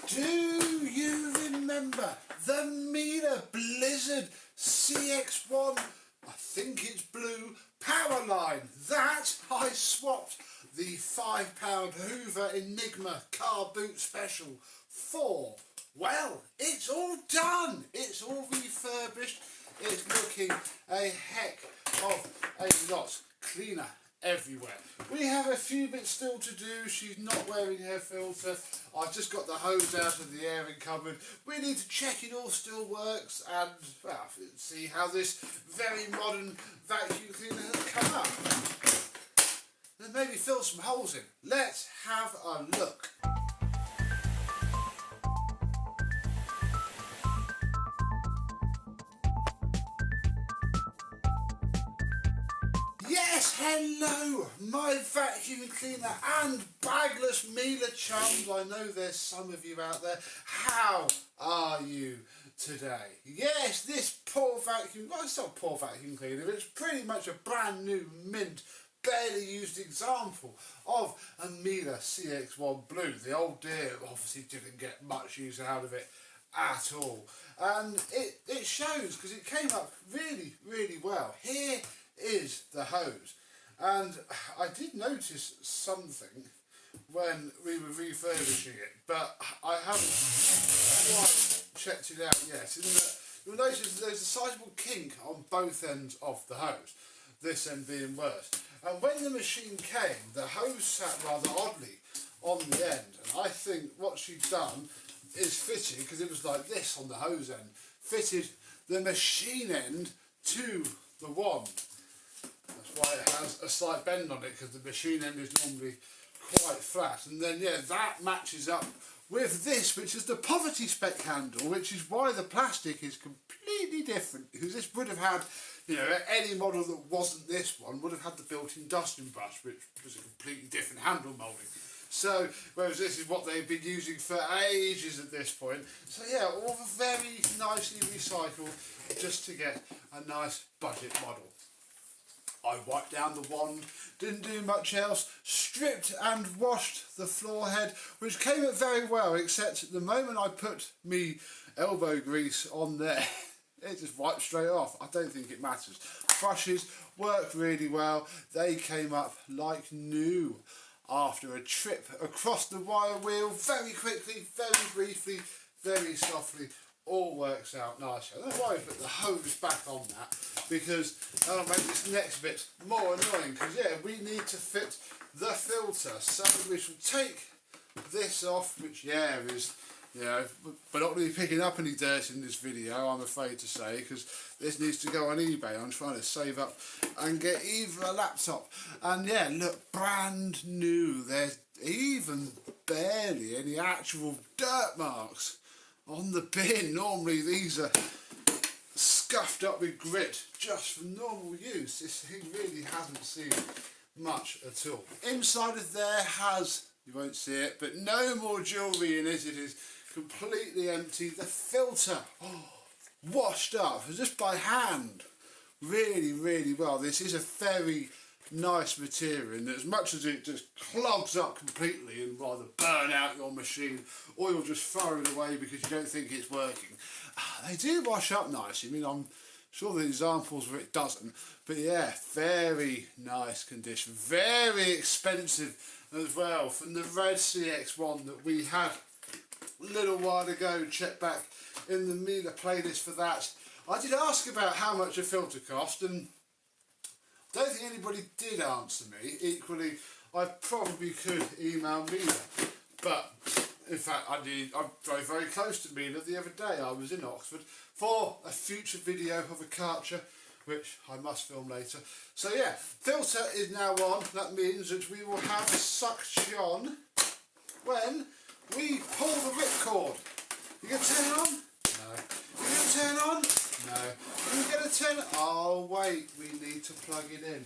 Do you remember the Miele Blizzard CX1, I think it's blue, power line that I swapped the £5 Hoover Enigma car boot special for? Well, it's all done, it's all refurbished, it's looking a heck of a lot cleaner everywhere. We have a few bits still to do. She's not wearing her filter. I've just got the hose out of the airing cupboard. We need to check it all still works and, well, see how this very modern vacuum cleaner has come up. And maybe fill some holes in. Let's have a look. Yes, hello, my vacuum cleaner and bagless Miele chums. I know there's some of you out there. How are you today? Yes, this poor vacuum, well, it's not a poor vacuum cleaner, it's pretty much a brand new mint, barely used example of a Miele CX1 Blue. The old dear obviously didn't get much use out of it at all. And it shows because it came up really, really well. Here is the hose, and I did notice something when we were refurbishing it, but I haven't quite checked it out yet. You'll notice there's a sizable kink on both ends of the hose, this end being worse. And when the machine came, the hose sat rather oddly on the end, and I think what she'd done is fitted, because it was like this on the hose end, fitted the machine end to the wand. Why it has a slight bend on it, because the machine end is normally quite flat, and then yeah, that matches up with this, which is the poverty spec handle, which is why the plastic is completely different, because this would have had, you know, any model that wasn't this one would have had the built-in dusting brush, which was a completely different handle moulding. So, whereas this is what they've been using for ages at this point. So yeah, all very nicely recycled just to get a nice budget model. I wiped down the wand, didn't do much else, stripped and washed the floor head, which came out very well, except the moment I put me elbow grease on there, it just wiped straight off. I don't think it matters. Brushes work really well. They came up like new after a trip across the wire wheel, very quickly, very briefly, very softly. All works out nicely. I don't know why I put the hose back on that, because that'll make this next bit more annoying, because yeah, we need to fit the filter. So we shall take this off, which yeah is, you know, we're not really picking up any dirt in this video, I'm afraid to say, because this needs to go on eBay. I'm trying to save up and get either a laptop. And yeah, look, brand new. There's even barely any actual dirt marks on the bin. Normally these are scuffed up with grit just for normal use. This thing really hasn't seen much at all. Inside of there has, you won't see it, but no more jewellery in it. It is completely empty. The filter, washed up just by hand, really, really well. This is a very nice material, and as much as it just clogs up completely and rather burn out your machine, or you'll just throw it away because you don't think it's working, they do wash up nicely. I mean, I'm sure the examples where it doesn't, but yeah, very nice condition, very expensive as well, from the red CX1 that we had a little while ago. Check back in the Miele playlist for that. I did ask about how much a filter cost, and I don't think anybody did answer me. Equally, I probably could email Miele, but in fact I drove very close to Miele the other day. I was in Oxford for a future video of a Karcher, which I must film later. So yeah, filter is now on. That means that we will have suction when we pull the ripcord. You gonna turn it on? No. You gonna turn it on? No. You gonna turn it? Oh wait, we need to plug it in.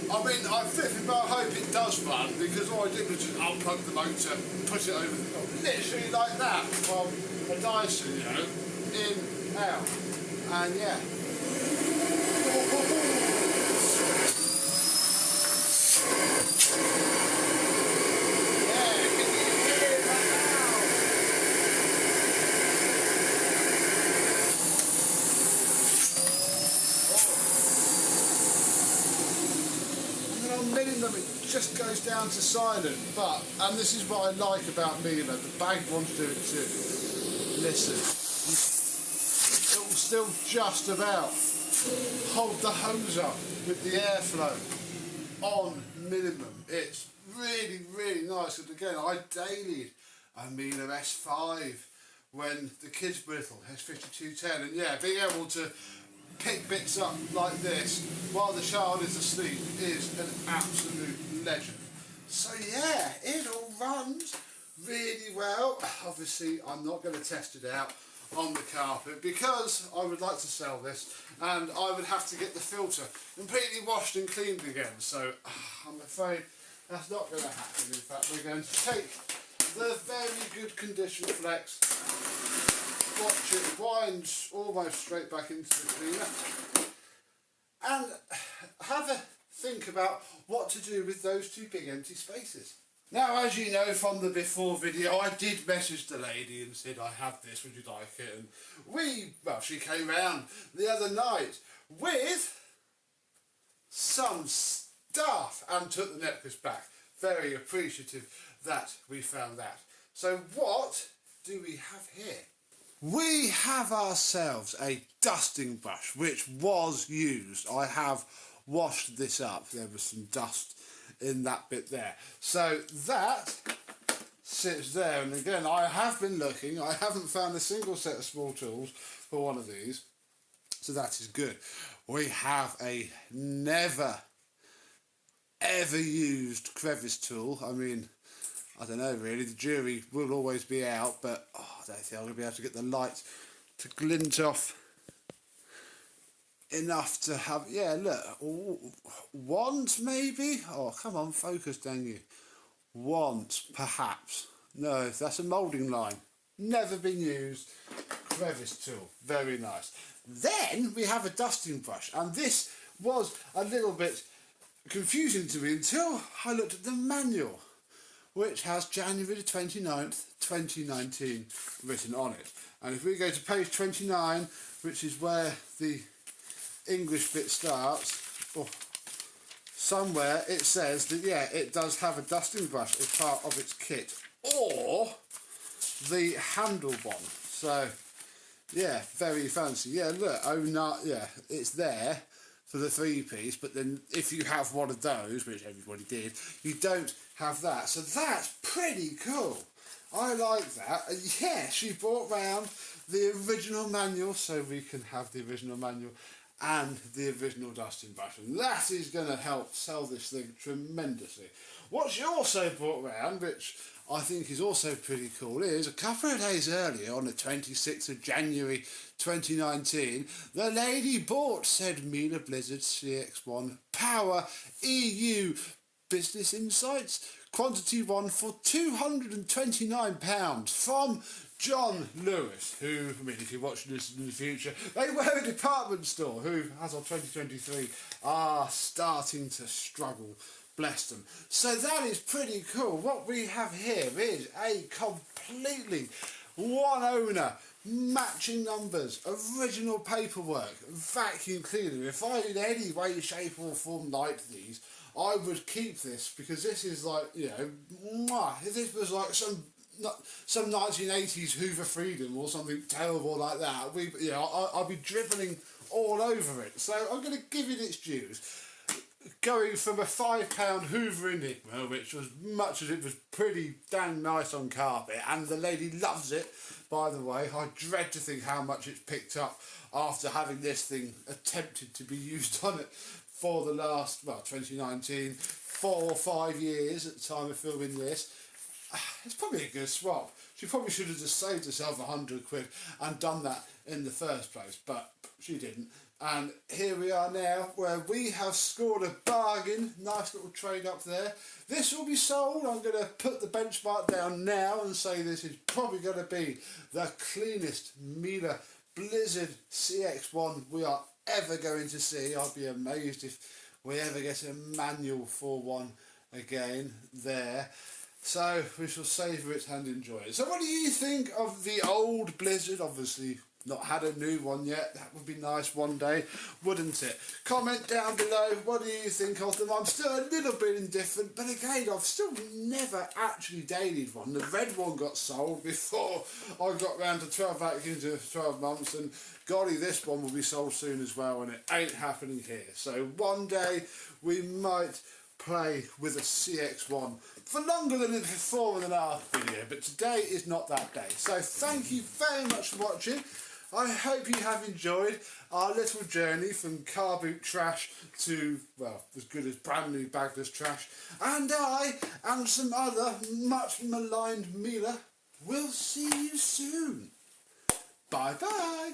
I mean, I'm flipping, but I hope it does run, because all I did was just unplug the motor, put it over the top, literally like that, from a Dyson, you know, in, out, and yeah. on Miele it just goes down to silent, but, and this is what I like about Miele, the bag wants to do it too. Listen, it will still just about hold the hose up with the airflow on minimum. It's really, really nice. And again, I dailied a Miele S5 when the kids were little, S5210, and yeah, being able to pick bits up like this while the child is asleep is an absolute legend. So yeah, it all runs really well. Obviously, I'm not going to test it out on the carpet because I would like to sell this, and I would have to get the filter completely washed and cleaned again. So I'm afraid that's not going to happen. In fact, we're going to take the very good condition Flex, watch it wind almost straight back into the cleaner, and have a think about what to do with those two big empty spaces. Now, as you know from the before video, I did message the lady and said, I have this, would you like it? And she came round the other night with some stuff and took the necklace back. Very appreciative that we found that. So what do we have here? We have ourselves a dusting brush, which was used. I have washed this up. There was some dust in that bit there. So that sits there, and again, I have been looking. I haven't found a single set of small tools for one of these. So that is good. We have a never ever used crevice tool. I mean, I don't know really, the jury will always be out, but I don't think I'm going to be able to get the light to glint off enough to have, yeah, look, once maybe? Oh, come on, focus, dang you. Once, perhaps. No, that's a moulding line. Never been used. Crevice tool, very nice. Then we have a dusting brush, and this was a little bit confusing to me until I looked at the manual, which has January the 29th, 2019 written on it. And if we go to page 29, which is where the English bit starts, or somewhere it says that, yeah, it does have a dusting brush as part of its kit, or the handle one. So, yeah, very fancy. Yeah, look, oh no, yeah, it's there for the 3-piece, but then if you have one of those, which everybody did, you don't have that. So that's pretty cool. I like that. And yeah, she brought round the original manual, so we can have the original manual and the original dusting brush, and that is going to help sell this thing tremendously. What she also brought round, which I think is also pretty cool, is a couple of days earlier, on the 26th of January 2019, the lady bought said Miele Blizzard CX1 Power EU Business Insights Quantity 1 for £229 from John Lewis, who, I mean, if you're watching this in the future, they were a department store who, as of 2023, are starting to struggle, bless them. So that is pretty cool. What we have here is a completely one owner, matching numbers, original paperwork, vacuum cleaner. If I in any way, shape or form like these, I would keep this, because this is like, you know, if this was like some 1980s Hoover Freedom or something terrible like that, I'd be dribbling all over it. So I'm going to give it its dues. Going from a £5 Hoover Enigma, which was much as it was pretty damn nice on carpet, and the lady loves it, by the way. I dread to think how much it's picked up after having this thing attempted to be used on it for the last, 2019, 4 or 5 years at the time of filming this. It's probably a good swap. She probably should have just saved herself £100 and done that in the first place, but she didn't. And here we are now, where we have scored a bargain. Nice little trade up there. This will be sold. I'm going to put the benchmark down now and say this is probably going to be the cleanest Miele Blizzard CX1 we are ever going to see. I'd be amazed if we ever get a manual for one again there. So we shall savour it and enjoy it. So what do you think of the old Blizzard? Obviously Not had a new one yet. That would be nice one day, wouldn't it? Comment down below, what do you think of them? I'm still a little bit indifferent, but again, I've still never actually dailied one. The red one got sold before I got round to 12 vacuums in 12 months, and golly, this one will be sold soon as well, and it ain't happening here. So one day we might play with a CX1 for longer than the before and after video, but today is not that day. So thank you very much for watching. I hope you have enjoyed our little journey from car boot trash to, well, as good as brand new bagless trash. And I and some other much maligned Miele will see you soon. Bye bye.